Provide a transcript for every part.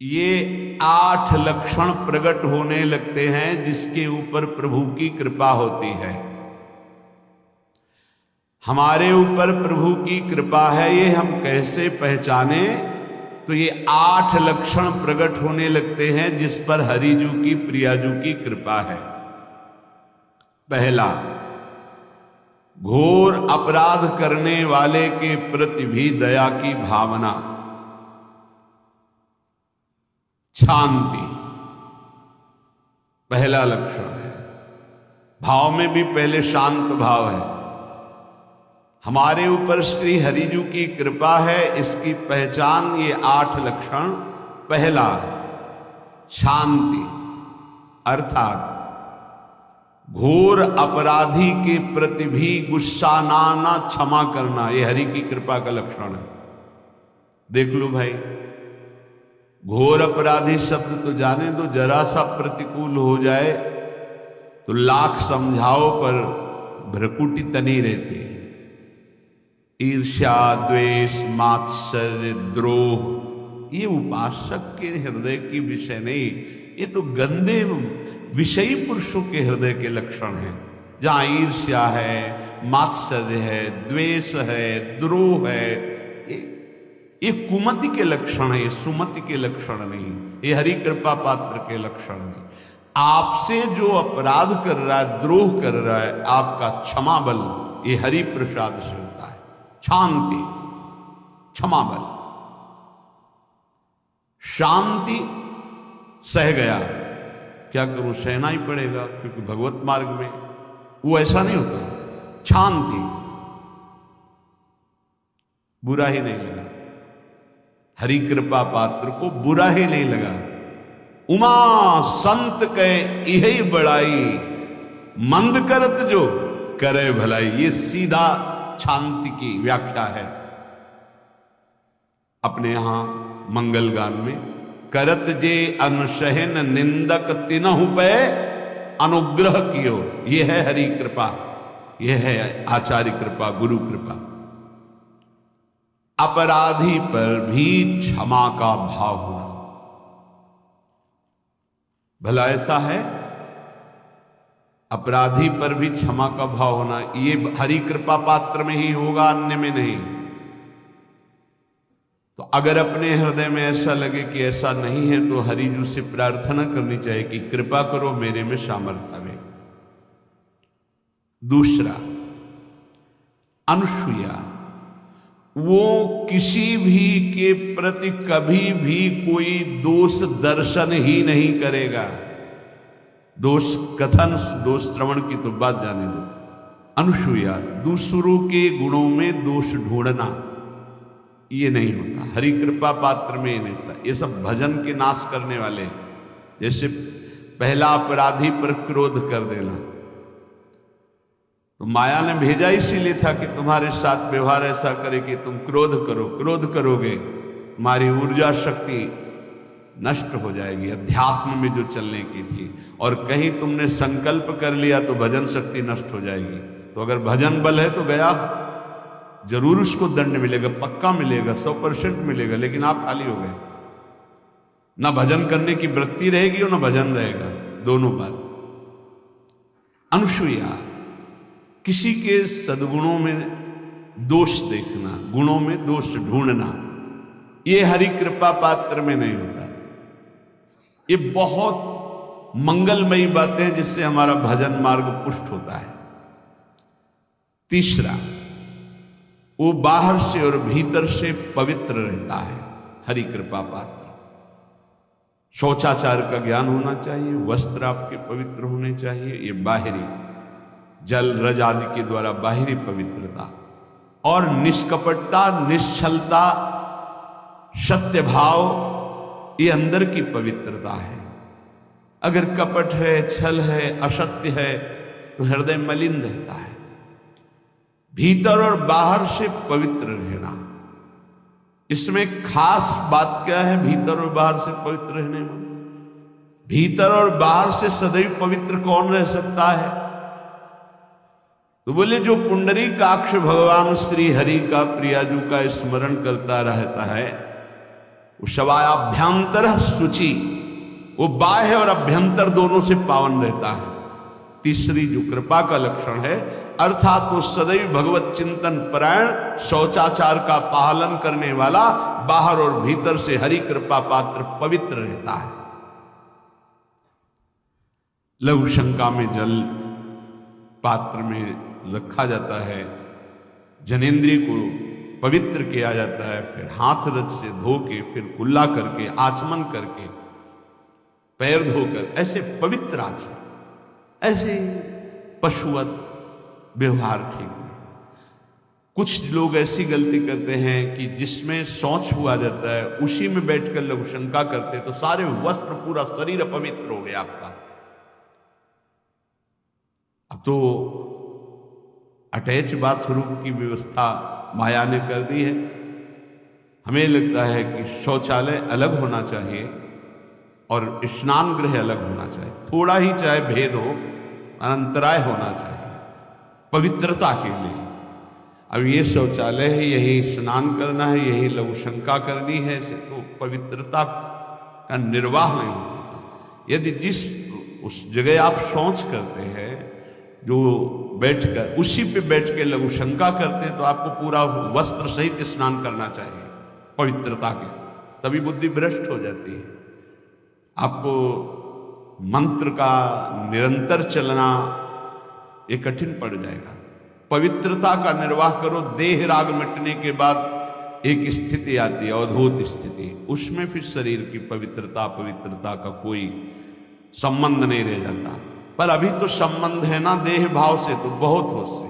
ये 8 लक्षण प्रकट होने लगते हैं जिसके ऊपर प्रभु की कृपा होती है। हमारे ऊपर प्रभु की कृपा है, ये हम कैसे पहचाने? तो ये 8 लक्षण प्रकट होने लगते हैं जिस पर हरिजू की प्रियाजू की कृपा है। पहला, घोर अपराध करने वाले के प्रति भी दया की भावना, शांति पहला लक्षण है। भाव में भी पहले शांत भाव है। हमारे ऊपर श्री हरिजू की कृपा है, इसकी पहचान ये 8 लक्षण। पहला, शांति, अर्थात घोर अपराधी के प्रति भी गुस्सा ना क्षमा करना, ये हरि की कृपा का लक्षण है। देख लो भाई, घोर अपराधी शब्द तो जाने दो, जरा सा प्रतिकूल हो जाए तो लाख समझाओ पर भ्रकुटी तनी रहती है। ईर्ष्या, द्वेष, मात्सर्य, द्रोह, ये उपासक के हृदय की विषय नहीं, ये तो गंदे विषयी पुरुषों के हृदय के लक्षण हैं। जहां ईर्ष्या है, मात्सर्य है, द्वेष है, द्रोह है, ये कुमति के लक्षण है, ये सुमति के लक्षण नहीं, ये हरि कृपा पात्र के लक्षण नहीं। आपसे जो अपराध कर रहा है, द्रोह कर रहा है, आपका क्षमा बल ये हरि प्रसाद से होता है। शांति, क्षमा बल, शांति, सह गया, क्या करूं, सहना ही पड़ेगा क्योंकि भगवत मार्ग में वो ऐसा नहीं होता। शांति, बुरा ही नहीं लगा, हरि कृपा पात्र को बुरा ही नहीं लगा। उमा संत के यही बड़ाई, मंद करत जो करे भलाई, ये सीधा शांति की व्याख्या है। अपने यहां मंगल गान में, करत जे अनुसहन निंदक तिनहु पे अनुग्रह कियो, ये है हरि कृपा, ये है आचार्य कृपा, गुरु कृपा। अपराधी पर भी क्षमा का भाव होना, भला ऐसा है, अपराधी पर भी क्षमा का भाव होना, ये हरि कृपा पात्र में ही होगा, अन्य में नहीं। तो अगर अपने हृदय में ऐसा लगे कि ऐसा नहीं है तो हरिजू से प्रार्थना करनी चाहिए कि कृपा करो, मेरे में सामर्थ्य आवे। दूसरा, अनुसूया, वो किसी भी के प्रति कभी भी कोई दोष दर्शन ही नहीं करेगा। दोष कथन, दोष श्रवण की तो बात जाने दो। अनुसूया, दूसरों के गुणों में दोष ढूंढना, ये नहीं होता, हरि कृपा पात्र में ये नहीं होता। ये सब भजन के नाश करने वाले, जैसे पहला अपराधी पर क्रोध कर देना, तो माया ने भेजा इसीलिए था कि तुम्हारे साथ व्यवहार ऐसा करे कि तुम क्रोध करो, क्रोध करोगे तुम्हारी ऊर्जा शक्ति नष्ट हो जाएगी, अध्यात्म में जो चलने की थी, और कहीं तुमने संकल्प कर लिया तो भजन शक्ति नष्ट हो जाएगी। तो अगर भजन बल है तो गया, जरूर उसको दंड मिलेगा, पक्का मिलेगा, 100% मिलेगा, लेकिन आप खाली हो गए, ना भजन करने की वृत्ति रहेगी और ना भजन रहेगा, दोनों बात। अनुसूया, किसी के सद्गुणों में दोष देखना, गुणों में दोष ढूंढना, ये हरि कृपा पात्र में नहीं होता। ये बहुत मंगलमयी बातें हैं जिससे हमारा भजन मार्ग पुष्ट होता है। तीसरा, वो बाहर से और भीतर से पवित्र रहता है, हरि कृपा पात्र। शौचाचार का ज्ञान होना चाहिए, वस्त्र आपके पवित्र होने चाहिए, ये बाहरी, जल रज आदि के द्वारा बाहरी पवित्रता, और निष्कपटता, निश्चलता, सत्य भाव, ये अंदर की पवित्रता है। अगर कपट है, छल है, असत्य है तो हृदय मलिन रहता है। भीतर और बाहर से पवित्र रहना, इसमें खास बात क्या है? भीतर और बाहर से पवित्र रहने में, भीतर और बाहर से सदैव पवित्र कौन रह सकता है? तो बोले जो पुंडरीकाक्ष भगवान श्री हरि का, प्रियाजू का स्मरण करता रहता है, शवायाभ्यंतर शुचि, वो बाह्य और अभ्यंतर दोनों से पावन रहता है। तीसरी जो कृपा का लक्षण है, अर्थात वो सदैव भगवत चिंतन परायण, शौचाचार का पालन करने वाला, बाहर और भीतर से हरि कृपा पात्र पवित्र रहता है। लघु शंका में जल पात्र में रखा जाता है, जनेंद्रिय को पवित्र किया जाता है, फिर हाथ रज से धो के, फिर कुल्ला करके, आचमन करके, पैर धोकर, ऐसे पवित्र आचरण, ऐसे पशुवत व्यवहार ठीक नहीं। कुछ लोग ऐसी गलती करते हैं कि जिसमें शौच हुआ जाता है उसी में बैठकर लघु शंका करते, तो सारे वस्त्र, पूरा शरीर अपवित्र हो गया आपका। अब तो अटैच बाथरूम की व्यवस्था माया ने कर दी है। हमें लगता है कि शौचालय अलग होना चाहिए और स्नान गृह अलग होना चाहिए, थोड़ा ही चाहे भेद हो, अंतराय होना चाहिए पवित्रता के लिए। अब ये शौचालय है, यही स्नान करना है, यही लघु शंका करनी है, तो पवित्रता का निर्वाह नहीं होता। यदि जिस उस जगह आप शौच करते हैं, जो बैठकर उसी पे बैठ के लघु शंका करते हैं, तो आपको पूरा वस्त्र सहित स्नान करना चाहिए पवित्रता के, तभी बुद्धि भ्रष्ट हो जाती है। आपको मंत्र का निरंतर चलना ये कठिन पड़ जाएगा। पवित्रता का निर्वाह करो। देह राग मिटने के बाद एक स्थिति आती है, अवधूत स्थिति, उसमें फिर शरीर की पवित्रता का कोई संबंध नहीं रह जाता। पर अभी तो संबंध है ना देह भाव से, तो बहुत हो से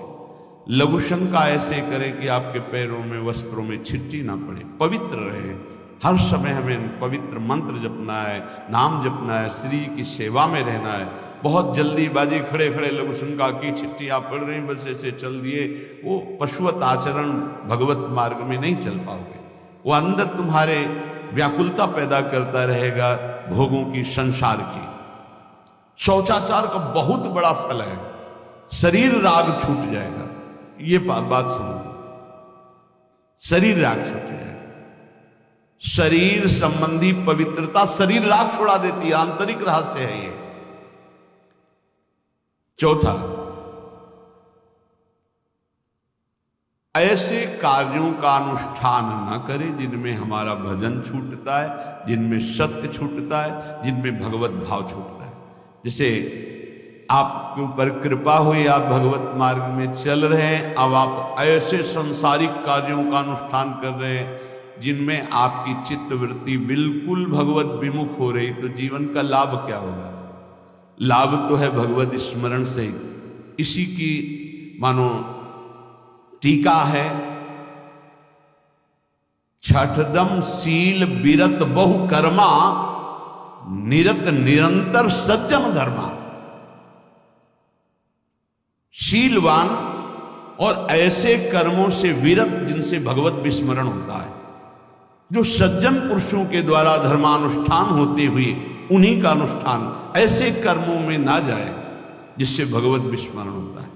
लघु शंका ऐसे करे कि आपके पैरों में, वस्त्रों में छिट्टी ना पड़े, पवित्र रहे। हर समय हमें पवित्र मंत्र जपना है, नाम जपना है, श्री की सेवा में रहना है। बहुत जल्दीबाजी खड़े खड़े लघु शंका की, छिट्टी आप पढ़ रही, बस ऐसे चल दिए, वो पशुवत आचरण भगवत मार्ग में नहीं चल पाओगे। वो अंदर तुम्हारे व्याकुलता पैदा करता रहेगा, भोगों की, संसार की। शौचाचार का बहुत बड़ा फल है, शरीर राग छूट जाएगा। ये बात सुनो, शरीर राग छूट जाएगा। शरीर संबंधी पवित्रता शरीर राग छुड़ा देती है, आंतरिक रहस्य है ये। चौथा, ऐसे कार्यों का अनुष्ठान न करें जिनमें हमारा भजन छूटता है, जिनमें सत्य छूटता है, जिनमें भगवत भाव छूटता है। जैसे आपके ऊपर कृपा हुई, आप भगवत मार्ग में चल रहे हैं, अब आप ऐसे संसारिक कार्यों का अनुष्ठान कर रहे हैं जिनमें आपकी चित्तवृत्ति बिल्कुल भगवत विमुख हो रही, तो जीवन का लाभ क्या होगा? लाभ तो है भगवत स्मरण से। इसी की मानो टीका है, छठदम शील बिरत बहु कर्मा, निरत निरंतर सज्जन धर्मा। शीलवान और ऐसे कर्मों से विरत जिनसे भगवत विस्मरण होता है, जो सज्जन पुरुषों के द्वारा धर्मानुष्ठान होते हुए उन्हीं का अनुष्ठान, ऐसे कर्मों में ना जाए जिससे भगवत विस्मरण होता है।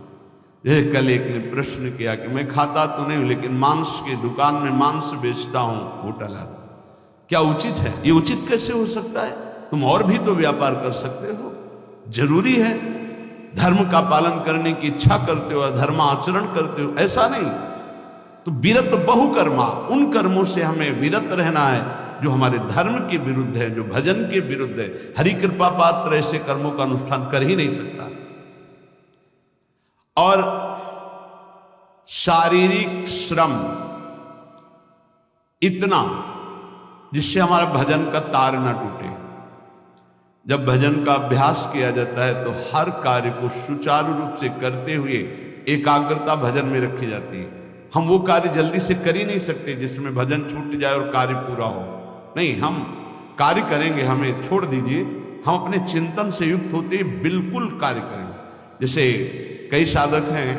जैसे कल एक ने प्रश्न किया कि मैं खाता तो नहीं हूं, लेकिन मांस की दुकान में मांस बेचता हूं, होटल है, क्या उचित है? ये उचित कैसे हो सकता है? तुम और भी तो व्यापार कर सकते हो। जरूरी है धर्म का पालन करने की इच्छा करते हो, धर्माचरण करते हो, ऐसा नहीं। तो विरत बहुकर्मा, उन कर्मों से हमें विरत रहना है जो हमारे धर्म के विरुद्ध है, जो भजन के विरुद्ध है। हरि कृपा पात्र ऐसे कर्मों का अनुष्ठान कर ही नहीं सकता। और शारीरिक श्रम इतना जिससे हमारा भजन का तार ना टूटे। जब भजन का अभ्यास किया जाता है तो हर कार्य को सुचारू रूप से करते हुए एकाग्रता भजन में रखी जाती है। हम वो कार्य जल्दी से कर ही नहीं सकते जिसमें भजन छूट जाए और कार्य पूरा हो। नहीं, हम कार्य करेंगे, हमें छोड़ दीजिए, हम अपने चिंतन से युक्त होते ही बिल्कुल कार्य करेंगे। जैसे कई साधक हैं,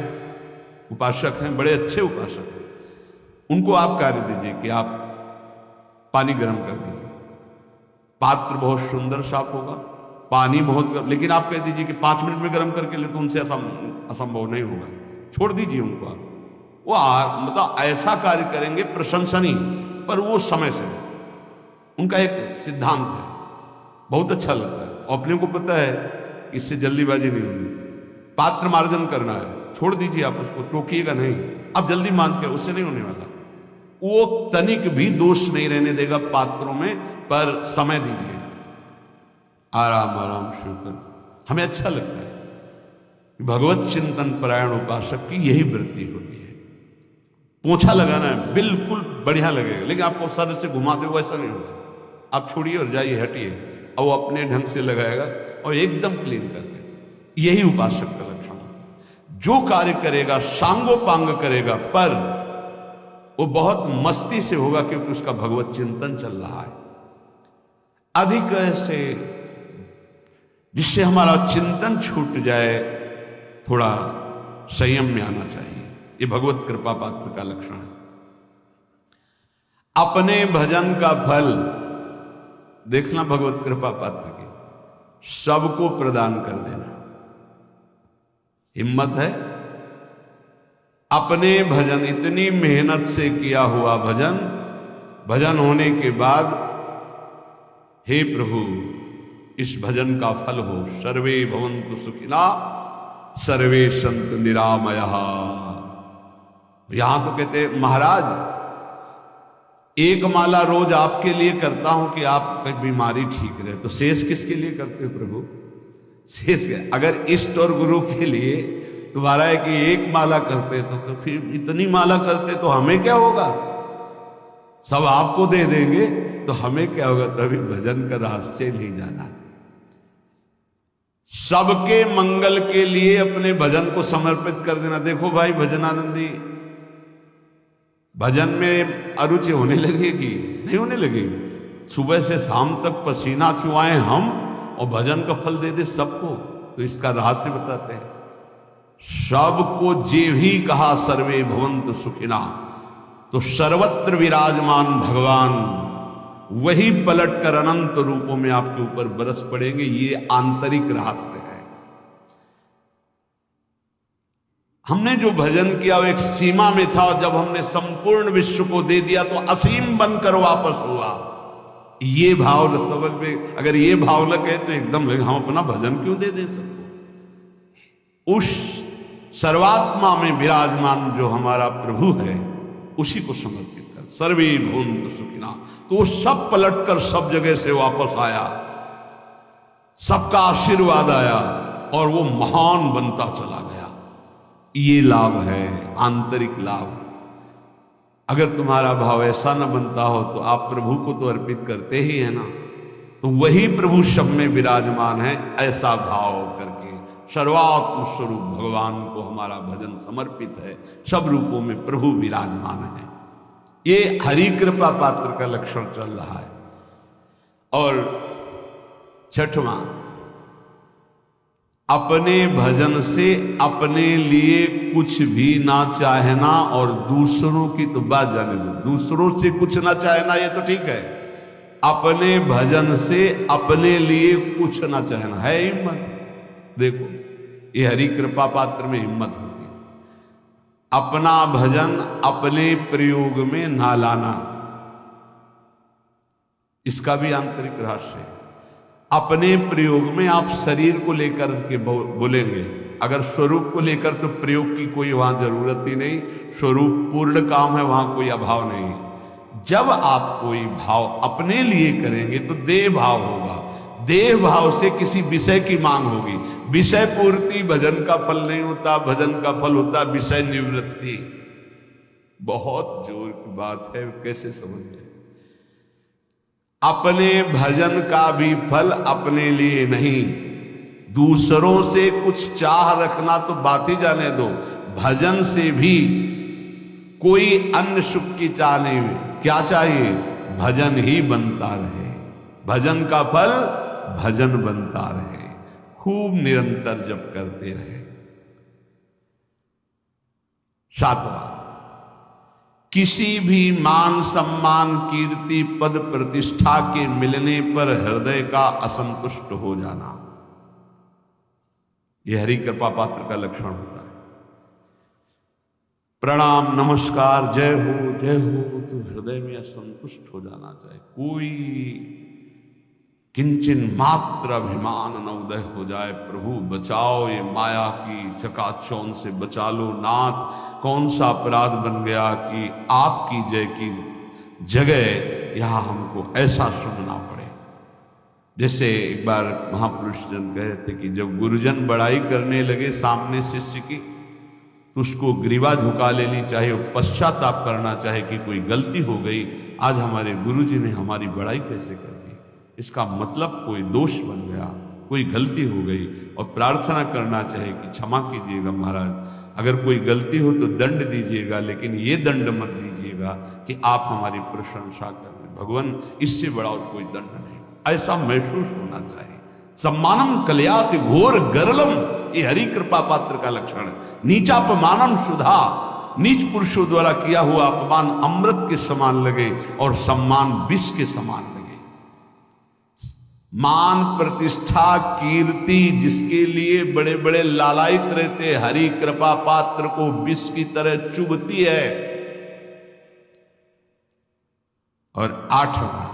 उपासक हैं, बड़े अच्छे उपासक हैं, उनको आप कार्य दीजिए कि आप पानी गर्म कर दीजिए, पात्र बहुत सुंदर साफ होगा, पानी बहुत, लेकिन आप कह दीजिए कि 5 मिनट में गर्म करके ले, तो उनसे असंभव नहीं होगा, छोड़ दीजिए उनको। आप वो मतलब ऐसा कार्य करेंगे प्रशंसनीय, पर वो समय से, उनका एक सिद्धांत है, बहुत अच्छा लगता है। और अपने को पता है इससे जल्दीबाजी नहीं होगी, पात्र मार्जन करना है, छोड़ दीजिए, आप उसको टोकिएगा नहीं, आप जल्दी मान के, उससे नहीं होने वाला। वो तनिक भी दोष नहीं रहने देगा पात्रों में, पर समय दीजिए, आराम आराम शुरू कर। हमें अच्छा लगता है भगवत चिंतन परायण उपासक की यही वृत्ति होती है। पोछा लगाना है बिल्कुल बढ़िया लगेगा, लेकिन आपको सर से घुमाते हुए ऐसा नहीं होगा, आप छोड़िए और जाइए, हटिए, और वो अपने ढंग से लगाएगा और एकदम क्लीन करके। यही उपासक का लक्षण होता है। जो कार्य करेगा सांगोपांग करेगा, पर वो बहुत मस्ती से होगा क्योंकि उसका भगवत चिंतन चल रहा है। अधिक ऐसे जिससे हमारा चिंतन छूट जाए, थोड़ा संयम में आना चाहिए। ये भगवत कृपा पात्र का लक्षण है। अपने भजन का फल देखना भगवत कृपा पात्र की, सबको प्रदान कर देना। हिम्मत है? अपने भजन, इतनी मेहनत से किया हुआ भजन, भजन होने के बाद हे प्रभु इस भजन का फल हो, सर्वे भवन्तु सुखिना सर्वे सन्तु निरामयः। यहां तो कहते महाराज एक माला रोज आपके लिए करता हूं कि आपकी बीमारी ठीक रहे, तो शेष किसके लिए करते हो प्रभु? शेष अगर इष्ट और गुरु के लिए तुम्हारा है कि एक माला करते तो फिर इतनी माला करते तो हमें क्या होगा? सब आपको दे देंगे तो हमें क्या होगा? तभी भजन का रहस्य नहीं जाना। सबके मंगल के लिए अपने भजन को समर्पित कर देना। देखो भाई भजनानंदी, भजन में अरुचि होने लगेगी? नहीं होने लगेगी। सुबह से शाम तक पसीना चुआए हम और भजन का फल दे दे सबको, तो इसका रहस्य बताते हैं। सबको जे भी कहा सर्वे भवन्तु सुखिना, तो सर्वत्र विराजमान भगवान वही पलटकर अनंत रूपों में आपके ऊपर बरस पड़ेंगे। ये आंतरिक रहस्य है। हमने जो भजन किया वो एक सीमा में था, और जब हमने संपूर्ण विश्व को दे दिया तो असीम बनकर वापस हुआ। ये भाव समझ में, अगर ये भाव लगे तो एकदम लगे हम अपना भजन क्यों दे दे सबको। उस सर्वात्मा में विराजमान जो हमारा प्रभु है उसी को समर्पित कर। सर्वे भवन्तु सुखिना, तो वो सब पलटकर सब जगह से वापस आया, सबका आशीर्वाद आया और वो महान बनता चला गया। ये लाभ है, आंतरिक लाभ। अगर तुम्हारा भाव ऐसा न बनता हो तो आप प्रभु को तो अर्पित करते ही है ना, तो वही प्रभु सब में विराजमान है। ऐसा भाव करके सर्वात्म स्वरूप भगवान को हमारा भजन समर्पित है। सब रूपों में प्रभु विराजमान है। ये हरि कृपा पात्र का लक्षण चल रहा है। और छठवां, अपने भजन से अपने लिए कुछ भी ना चाहना, और दूसरों की तो बात जाने दो, दूसरों से कुछ ना चाहना ये तो ठीक है। अपने भजन से अपने लिए कुछ ना चाहना है हिम्मत। देखो ये हरि कृपा पात्र में हिम्मत होगी। अपना भजन अपने प्रयोग में ना लाना, इसका भी आंतरिक रहस्य है। अपने प्रयोग में आप शरीर को लेकर के बोलेंगे, अगर स्वरूप को लेकर तो प्रयोग की कोई वहां जरूरत ही नहीं। स्वरूप पूर्ण काम है, वहां कोई अभाव नहीं। जब आप कोई भाव अपने लिए करेंगे तो देह भाव होगा। देह भाव से किसी विषय की मांग होगी। विषय पूर्ति भजन का फल नहीं होता, भजन का फल होता विषय निवृत्ति। बहुत जोर की बात है, कैसे समझे? अपने भजन का भी फल अपने लिए नहीं, दूसरों से कुछ चाह रखना तो बात ही जाने दो। भजन से भी कोई अन्य सुख की चाह नहीं हुई। क्या चाहिए? भजन ही बनता रहे, भजन का फल भजन बनता रहे, खूब निरंतर जप करते रहे। सातवां, किसी भी मान सम्मान कीर्ति पद प्रतिष्ठा के मिलने पर हृदय का असंतुष्ट हो जाना, यह हरि कृपा पात्र का लक्षण होता है। प्रणाम नमस्कार जय हो तो हृदय में असंतुष्ट हो जाना चाहिए। कोई किंचन मात्र अभिमान न उदय हो जाए। प्रभु बचाओ, ये माया की चकाचौंध से बचा लो नाथ। कौन सा अपराध बन गया कि आपकी जय की जगह यहां हमको ऐसा सुनना पड़े। जैसे एक बार महापुरुष जन कहे थे कि जब गुरुजन बड़ाई करने लगे सामने शिष्य की, तो उसको ग्रीवा झुका लेनी चाहिए, पश्चाताप करना चाहिए कि कोई गलती हो गई, आज हमारे गुरुजी ने हमारी बड़ाई कैसे कर दी। इसका मतलब कोई दोष बन गया, कोई गलती हो गई, और प्रार्थना करना चाहिए कि क्षमा कीजिएगा महाराज, अगर कोई गलती हो तो दंड दीजिएगा, लेकिन ये दंड मत दीजिएगा कि आप हमारी प्रशंसा कर रहे। भगवान, इससे बड़ा और कोई दंड नहीं, ऐसा महसूस होना चाहिए। सम्मानम कल्याति घोर गरलम, ये हरि कृपा पात्र का लक्षण है। नीचापमानम सुधा, नीच पुरुषों द्वारा किया हुआ अपमान अमृत के समान लगे और सम्मान विष के समान लगे। मान प्रतिष्ठा कीर्ति जिसके लिए बड़े बड़े लालायित रहते, हरि कृपा पात्र को विष की तरह चुभती है। और 8वां,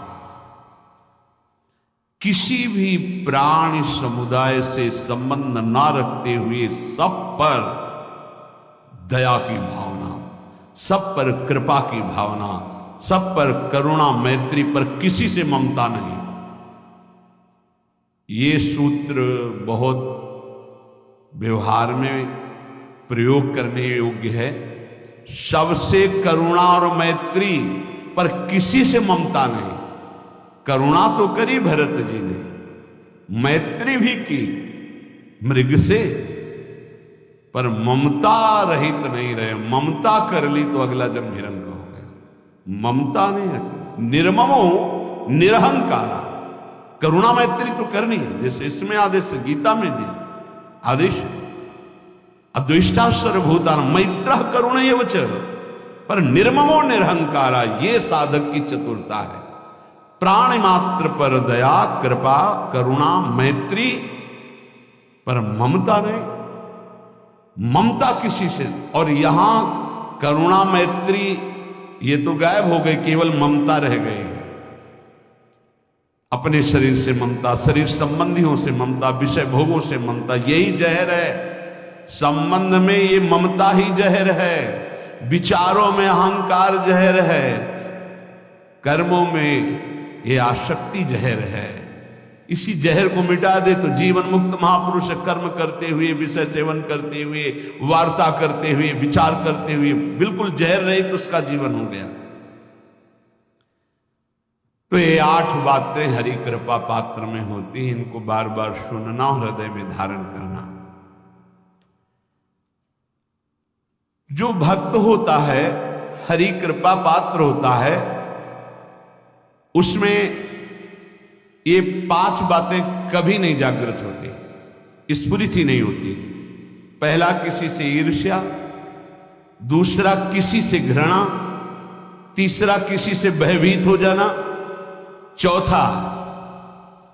किसी भी प्राणी समुदाय से संबंध ना रखते हुए सब पर दया की भावना, सब पर कृपा की भावना, सब पर करुणा मैत्री, पर किसी से ममता नहीं। ये सूत्र बहुत व्यवहार में प्रयोग करने योग्य है। सबसे करुणा और मैत्री, पर किसी से ममता नहीं। करुणा तो करी भरत जी ने, मैत्री भी की मृग से, पर ममता रहित नहीं रहे। ममता कर ली तो अगला जन्म हिरण का हो गया। ममता नहीं रखी, निर्ममो निरहंकारा। करुणा मैत्री तो करनी है, जैसे इसमें आदेश गीता में भी आदेश है, अद्वेष्टा सर्वभूतान मैत्र करुण ये वच, पर निर्ममो निरहंकारा, ये साधक की चतुरता है। प्राणी मात्र पर दया कृपा करुणा मैत्री, पर ममता नहीं। ममता किसी से, और यहां करुणा मैत्री ये तो गायब हो गई, केवल ममता रह गई। अपने शरीर से ममता, शरीर संबंधियों से ममता, विषय भोगों से ममता, यही जहर है। संबंध में ये ममता ही जहर है, विचारों में अहंकार जहर है, कर्मों में ये आसक्ति जहर है। इसी जहर को मिटा दे तो जीवन मुक्त महापुरुष कर्म करते हुए, विषय सेवन करते हुए, वार्ता करते हुए, विचार करते हुए, बिल्कुल जहर रहित उसका जीवन हो गया। तो ये 8 बातें हरि कृपा पात्र में होती हैं, इनको बार बार सुनना, हृदय में धारण करना। जो भक्त होता है, हरि कृपा पात्र होता है, उसमें ये 5 बातें कभी नहीं जागृत होती, स्फुरित ही नहीं होती। पहला, किसी से ईर्ष्या। दूसरा, किसी से घृणा। तीसरा, किसी से भयभीत हो जाना। चौथा,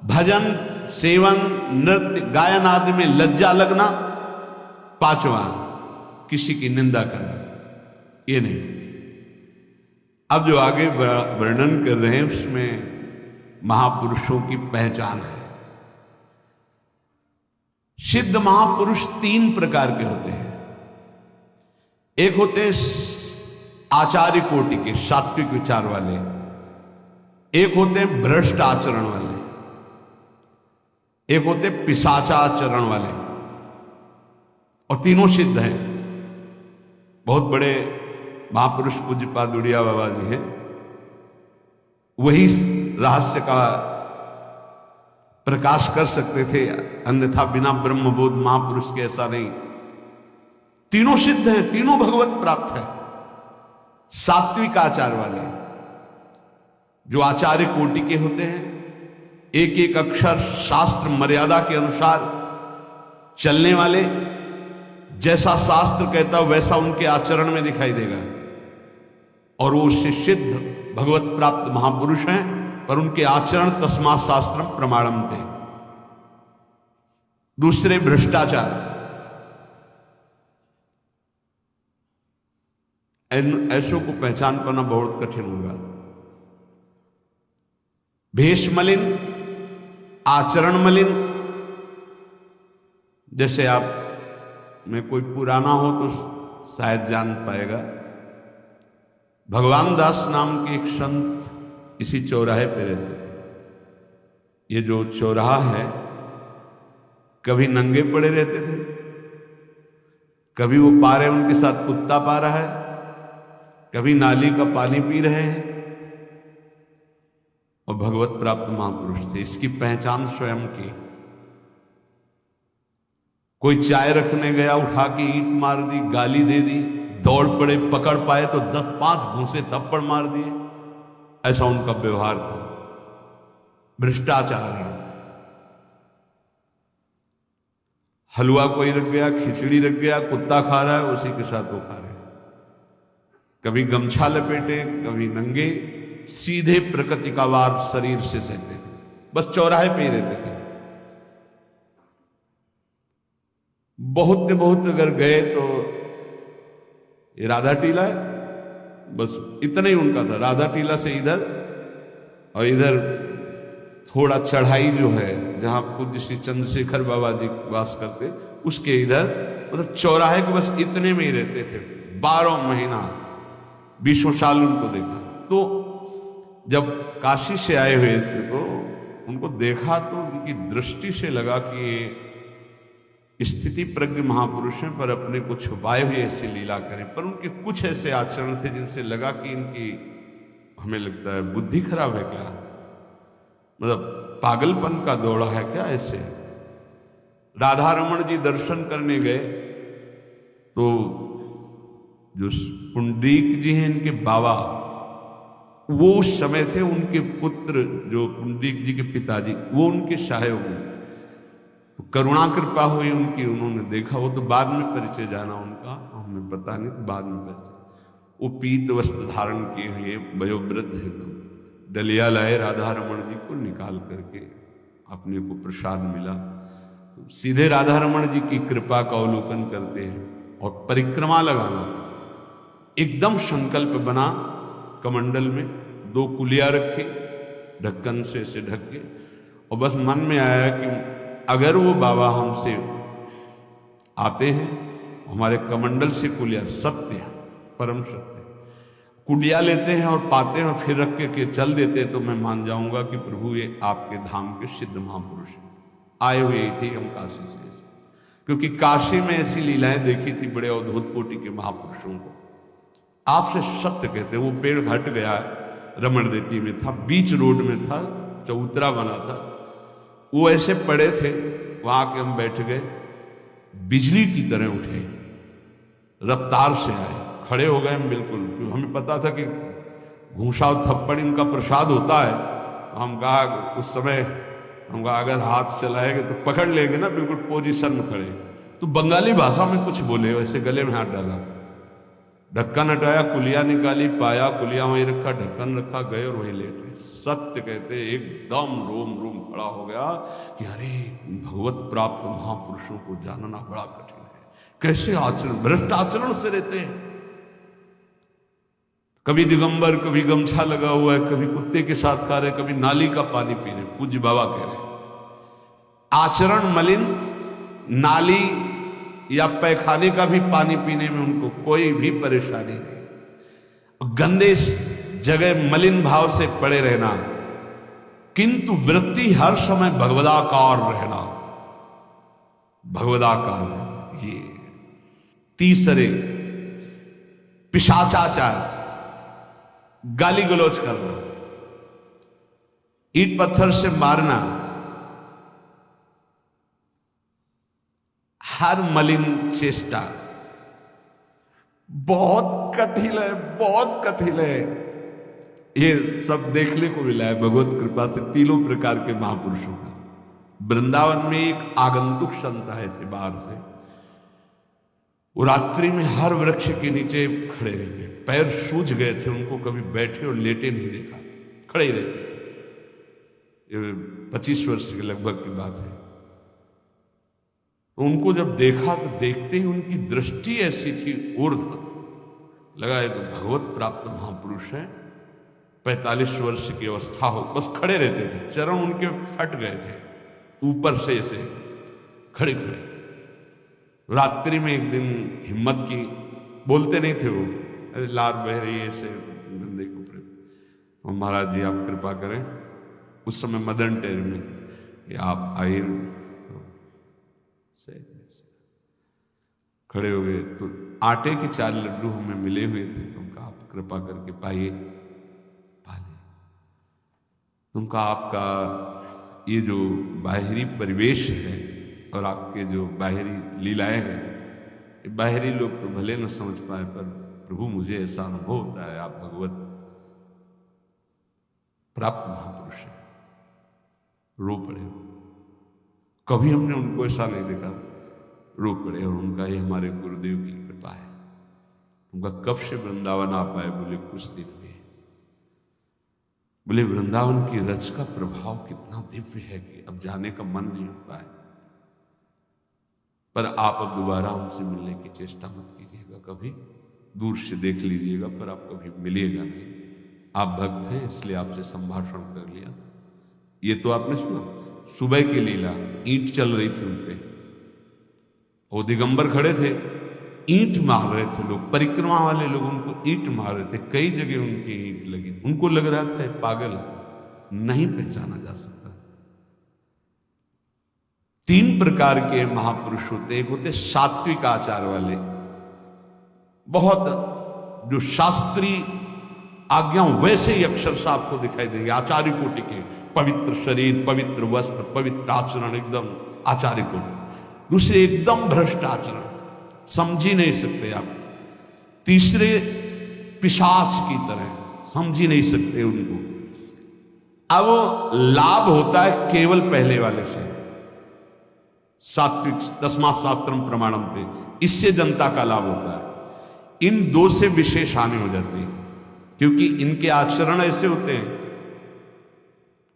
भजन सेवन नृत्य गायन आदि में लज्जा लगना। 5वां, किसी की निंदा करना। ये नहीं। अब जो आगे वर्णन कर रहे हैं उसमें महापुरुषों की पहचान है। सिद्ध महापुरुष 3 प्रकार के होते हैं। एक होते आचार्य कोटि के, सात्विक विचार वाले। एक होते भ्रष्ट आचरण वाले। एक होते पिशाचाचरण वाले। और तीनों सिद्ध हैं। बहुत बड़े महापुरुष पूज्यपाद उड़िया बाबा जी हैं, वही रहस्य का प्रकाश कर सकते थे, अन्यथा बिना ब्रह्मबोध महापुरुष के ऐसा नहीं। तीनों सिद्ध हैं, तीनों भगवत प्राप्त है। सात्विक आचार वाले, जो आचार्य कोटि के होते हैं, एक एक अक्षर शास्त्र मर्यादा के अनुसार चलने वाले, जैसा शास्त्र कहता वैसा उनके आचरण में दिखाई देगा। और वो सिद्ध भगवत प्राप्त महापुरुष हैं, पर उनके आचरण तस्मात् शास्त्रम प्रमाणम थे। दूसरे भ्रष्टाचार, ऐसों को पहचान पाना बहुत कठिन होगा। भेष मलिन, आचरण मलिन। जैसे आप में कोई पुराना हो तो शायद जान पाएगा, भगवान दास नाम के एक संत इसी चौराहे पे रहते थे। ये जो चौराहा है, कभी नंगे पड़े रहते थे, कभी वो पा रहे उनके साथ कुत्ता पा रहा है, कभी नाली का पानी पी रहे हैं, और भगवत प्राप्त महापुरुष थे। इसकी पहचान स्वयं की। कोई चाय रखने गया, उठा के ईंट मार दी, गाली दे दी, दौड़ पड़े, पकड़ पाए तो 10-5 घूंसे थप्पड़ मार दिए। ऐसा उनका व्यवहार था, भ्रष्टाचार है। हलवा कोई रख गया, खिचड़ी रख गया, कुत्ता खा रहा है, उसी के साथ वो खा रहे हैं। कभी गमछा लपेटे, कभी नंगे, सीधे प्रकृति का वार शरीर से सहते थे, बस चौराहे पे ही रहते थे। बहुत ने बहुत अगर गए तो ये राधा टीला है, बस इतना ही उनका था। राधा टीला से इधर, और इधर थोड़ा चढ़ाई जो है जहां पूज्य श्री चंद्रशेखर बाबा जी वास करते, उसके इधर मतलब चौराहे के बस इतने में ही रहते थे 12 महीना, 20 साल उनको देखा। तो जब काशी से आए हुए थे तो उनको देखा तो उनकी दृष्टि से लगा कि ये स्थिति प्रज्ञ महापुरुष हैं, पर अपने को छुपाए हुए ऐसी लीला करें। पर उनके कुछ ऐसे आचरण थे जिनसे लगा कि इनकी, हमें लगता है, बुद्धि खराब है क्या, मतलब पागलपन का दौड़ा है क्या ऐसे। राधा रमण जी दर्शन करने गए तो जो पुंडरीक जी हैं इनके बाबा, वो उस समय थे, उनके पुत्र जो पुंडरीक जी के पिताजी, वो उनके सहायक हुए। तो करुणा कृपा हुई उनकी, उन्होंने देखा। वो तो बाद में परिचय जाना उनका, हमें पता नहीं, तो बाद में परिचय। वो पीत वस्त्र धारण किए हुए वयोवृद्ध है, तो डलिया लाए राधा रमण जी को, निकाल करके अपने को प्रसाद मिला। तो सीधे राधा रमण जी की कृपा का अवलोकन करते हैं और परिक्रमा लगाना। एकदम संकल्प बना, कमंडल में 2 कुलिया रखी, ढक्कन से ऐसे ढक के, और बस मन में आया कि अगर वो बाबा हमसे आते हैं, हमारे कमंडल से कुलिया, सत्य परम सत्य, कुलिया लेते हैं और पाते हैं, फिर रख के चल देते हैं, तो मैं मान जाऊंगा कि प्रभु ये आपके धाम के सिद्ध महापुरुष हैं, आए हुए थे हम काशी से। क्योंकि काशी में ऐसी लीलाएं देखी थी बड़े अवधूत कोटि के महापुरुषों को। आपसे सत्य कहते, वो पेड़ हट गया, रमण रेती में था, बीच रोड में था, चबूतरा बना था, वो ऐसे पड़े थे, वहां के हम बैठ गए, बिजली की तरह उठे, रफ्तार से आए, खड़े हो गए हम बिल्कुल। हमें पता था कि घूसा और थप्पड़ इनका प्रसाद होता है। हम कहा उस समय, हम कहा अगर हाथ चलाएंगे तो पकड़ लेंगे ना, बिल्कुल पोजीशन में खड़े। तो बंगाली भाषा में कुछ बोले, वैसे गले में हाथ डाला, ढक्कन हटाया, कुलिया निकाली, पाया कुलिया वहीं रखा, ढक्कन रखा, गए और वहीं लेट गए। सत्य कहते एकदम रोम रोम खड़ा हो गया कि अरे भगवत प्राप्त महापुरुषों को जानना बड़ा कठिन है, कैसे आचरण, भ्रष्ट आचरण से रहते हैं। कभी दिगंबर, कभी गमछा लगा हुआ है, कभी कुत्ते के साथ खा रहे, कभी नाली का पानी पी रहे। पूज्य बाबा कह रहे आचरण मलिन, नाली या पैखाने का भी पानी पीने में उनको कोई भी परेशानी नहीं। गंदे जगह मलिन भाव से पड़े रहना, किंतु वृत्ति हर समय भगवदाकार रहना, भगवदाकार। ये तीसरे पिशाचाचार, गाली गलौज करना, ईंट पत्थर से मारना, हर मलिन चेष्टा बहुत कठिन है, बहुत कठिन है। ये सब देखने को मिला है भगवत कृपा से तीनों प्रकार के महापुरुषों का। वृंदावन में एक आगंतुक संत आए थे बाहर से, वो रात्रि में हर वृक्ष के नीचे खड़े रहते, पैर सूज गए थे, उनको कभी बैठे और लेटे नहीं देखा, खड़े रहते थे। ये 25 वर्ष के लगभग की बात है। उनको जब देखा तो देखते ही उनकी दृष्टि ऐसी थी ऊर्ध्व, लगा ये तो भगवत प्राप्त महापुरुष है, 45 वर्ष की अवस्था हो, बस खड़े रहते थे, चरण उनके फट गए थे ऊपर से ऐसे खड़े खड़े। रात्रि में एक दिन हिम्मत की, बोलते नहीं थे वो, लार बह रही है ऐसे बंदे के ऊपर, महाराज जी आप कृपा करें। उस समय मदन टेर में कि आप आए तो खड़े हो गए, तो आटे के 4 लड्डू हमें मिले हुए थे, तो उनका आप कृपा करके पाइए, पाले। उनका आपका ये जो बाहरी परिवेश है और आपके जो बाहरी लीलाएं हैं, बाहरी लोग तो भले न समझ पाए, पर प्रभु मुझे ऐसा अनुभव होता है आप भगवत प्राप्त महापुरुष है। रो पड़े, कभी हमने उनको ऐसा नहीं देखा, रो पड़े। और उनका ये हमारे गुरुदेव की कृपा है। उनका कब से वृंदावन आ पाए, बोले कुछ दिन में। बोले वृंदावन की रच का प्रभाव कितना दिव्य है कि अब जाने का मन नहीं होता है, पर आप अब दोबारा हमसे मिलने की चेष्टा मत कीजिएगा, कभी दूर से देख लीजिएगा, पर आप कभी मिलिएगा नहीं। आप भक्त हैं इसलिए आपसे संभाषण कर लिया। ये तो आपने सुना, सुबह की लीला, ईंट चल रही थी उनपे, वो दिगंबर खड़े थे, ईंट मार रहे थे लोग, परिक्रमा वाले लोग उनको ईंट मार रहे थे, कई जगह उनकी ईंट लगी। उनको लग रहा था पागल, नहीं पहचाना जा सकता। 3 प्रकार के महापुरुष होते, एक होते सात्विक आचार वाले, बहुत जो शास्त्रीय आज्ञा वैसे ही अक्षर से आपको दिखाई देंगे, आचार्य कोटि के, पवित्र शरीर, पवित्र वस्त्र, पवित्र आचरण, एकदम आचार्य कोटि। दूसरे एकदम भ्रष्ट आचरण, समझ ही नहीं सकते आप। तीसरे पिशाच की तरह, समझ ही नहीं सकते उनको। अब लाभ होता है केवल पहले वाले से, सात्विक, तस्मात् शास्त्रम प्रमाणम थे, इससे जनता का लाभ होता है। इन 2 से विशेष हानि हो जाती है, क्योंकि इनके आचरण ऐसे होते हैं,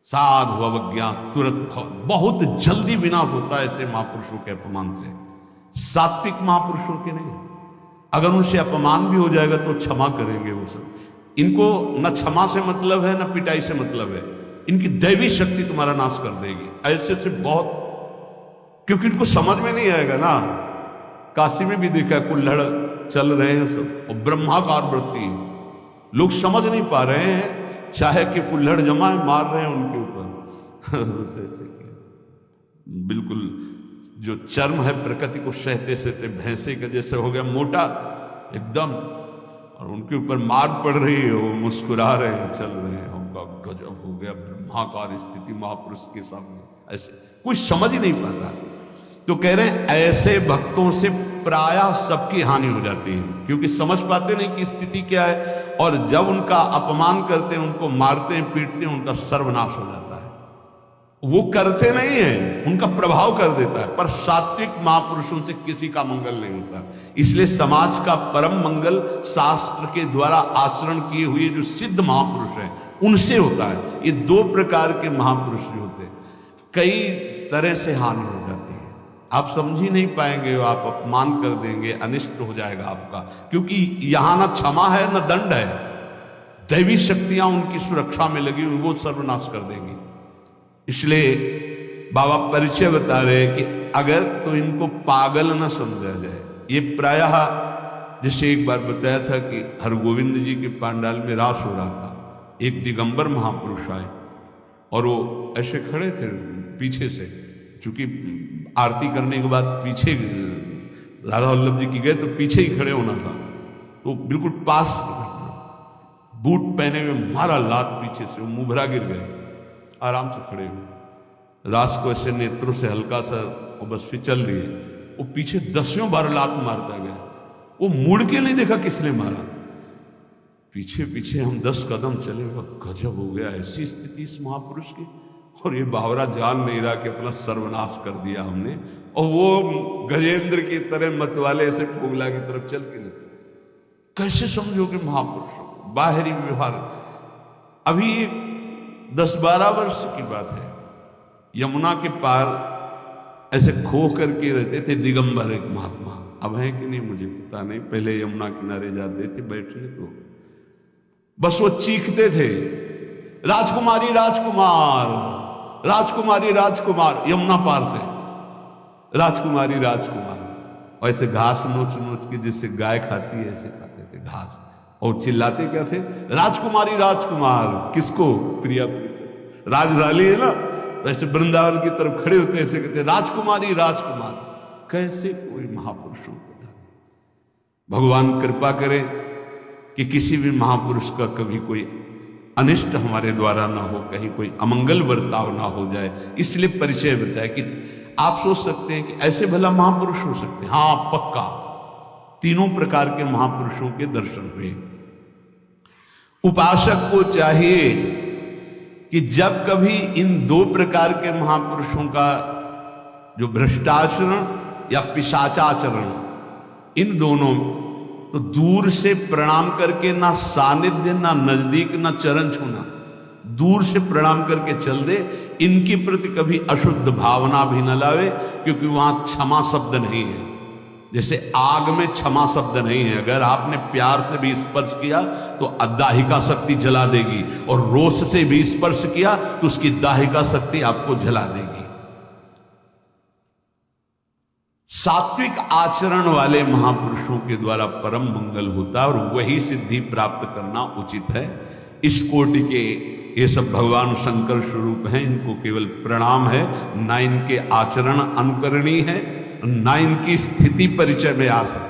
साधु अवज्ञा तुरंत, बहुत जल्दी विनाश होता है ऐसे महापुरुषों के अपमान से। सात्विक महापुरुषों के नहीं, अगर उनसे अपमान भी हो जाएगा तो क्षमा करेंगे वो सब। इनको न क्षमा से मतलब है, न पिटाई से मतलब है, इनकी दैवी शक्ति तुम्हारा नाश कर देगी। ऐसे से बहुत, क्योंकि इनको समझ में नहीं आएगा ना। काशी में भी देखा, कुल्हड़ चल रहे हैं सब, और ब्रह्माकार वृत्ति, लोग समझ नहीं पा रहे हैं, चाहे कि कुल्हड़ जमा मार रहे हैं उनके ऊपर। बिल्कुल जो चर्म है प्रकृति को सहते सहते भैंसे के जैसे हो गया मोटा एकदम, और उनके ऊपर मार पड़ रही है, वो मुस्कुरा रहे हैं, चल रहे हैं। उनका गजब हो गया, ब्रह्माकार स्थिति महापुरुष के सामने, ऐसे कोई समझ ही नहीं पाता। तो कह रहे हैं ऐसे भक्तों से प्रायः सबकी हानि हो जाती है, क्योंकि समझ पाते नहीं कि स्थिति क्या है, और जब उनका अपमान करते हैं, उनको मारते हैं, पीटते हैं, उनका सर्वनाश हो जाता है। वो करते नहीं है, उनका प्रभाव कर देता है, पर सात्विक महापुरुषों से किसी का मंगल नहीं होता। इसलिए समाज का परम मंगल शास्त्र के द्वारा आचरण किए हुए जो सिद्ध महापुरुष हैं उनसे होता है। ये 2 प्रकार के महापुरुष जो होते हैं, कई तरह से हानि हो जाती है, आप समझ ही नहीं पाएंगे, आप अपमान कर देंगे, अनिष्ट हो जाएगा आपका, क्योंकि यहां ना क्षमा है न दंड है, दैवी शक्तियां उनकी सुरक्षा में लगी हुई, वो सर्वनाश कर देंगी। इसलिए बाबा परिचय बता रहे कि अगर तो इनको पागल न समझा जाए। ये प्रायः जैसे एक बार बताया था कि हरगोविंद जी के पांडाल में रास हो रहा था, एक दिगंबर महापुरुष आए और वो ऐसे खड़े थे पीछे से, चूंकि आरती करने के बाद पीछे राधा वल्लभ जी की गए तो पीछे ही खड़े होना था, तो बिल्कुल पास बूट पहने हुए मारा लात पीछे से, वो मुभरा गिर गए, आराम से खड़े हुए, रास को ऐसे नेत्रों से हल्का सा वो बस फिचल दिए, वो पीछे 10 बार लात मारता गया, वो मुड़ के नहीं देखा किसने मारा, पीछे पीछे हम 10 कदम चले, गजब हो गया, ऐसी स्थिति इस महापुरुष की। और ये बावरा जान नहीं रहा कि अपना सर्वनाश कर दिया हमने, और वो गजेंद्र की तरह मतवाले ऐसे फोगला की तरफ चल के निकले। कैसे समझोगे महापुरुषों को, बाहरी व्यवहार। अभी 10-12 वर्ष की बात है, यमुना के पार ऐसे खो करके रहते थे दिगंबर एक महात्मा, अब है कि नहीं मुझे पता नहीं, पहले यमुना किनारे जाते थे बैठने तो बस वो चीखते थे, राजकुमारी राजकुमार, राजकुमारी राजकुमार, यमुना पार से राजकुमारी राजकुमार। ऐसे घास नोच नोच के जैसे गाय खाती है ऐसे खाते थे घास, और चिल्लाते क्या थे, राजकुमारी राजकुमार। किसको? प्रिया प्रीतम, राजधानी है ना, तो ऐसे वृंदावन की तरफ खड़े होते ऐसे कहते राजकुमारी राजकुमार। कैसे कोई महापुरुषों को जाने। भगवान कृपा करे कि किसी भी महापुरुष का कभी कोई अनिष्ट हमारे द्वारा ना हो, कहीं कोई अमंगल बर्ताव ना हो जाए, इसलिए परिचय बताया कि आप सोच सकते हैं कि ऐसे भला महापुरुष हो सकते हैं। हाँ पक्का, तीनों प्रकार के महापुरुषों के दर्शन हुए। उपासक को चाहिए कि जब कभी इन दो प्रकार के महापुरुषों का जो भ्रष्टाचरण या पिशाचाचरण, इन दोनों तो दूर से प्रणाम करके, ना सानिध्य ना नजदीक ना चरण छूना, दूर से प्रणाम करके चल दे, इनके प्रति कभी अशुद्ध भावना भी न लावे, क्योंकि वहां क्षमा शब्द नहीं है। जैसे आग में क्षमा शब्द नहीं है, अगर आपने प्यार से भी स्पर्श किया तो दाहिका शक्ति जला देगी, और रोष से भी स्पर्श किया तो उसकी दाहिका शक्ति आपको जला देगी। सात्विक आचरण वाले महापुरुषों के द्वारा परम मंगल होता है, और वही सिद्धि प्राप्त करना उचित है। इस कोटि के ये सब भगवान शंकर स्वरूप हैं, इनको केवल प्रणाम है, ना इनके आचरण अनुकरणीय है, ना इनकी स्थिति परिचय में आ सकते।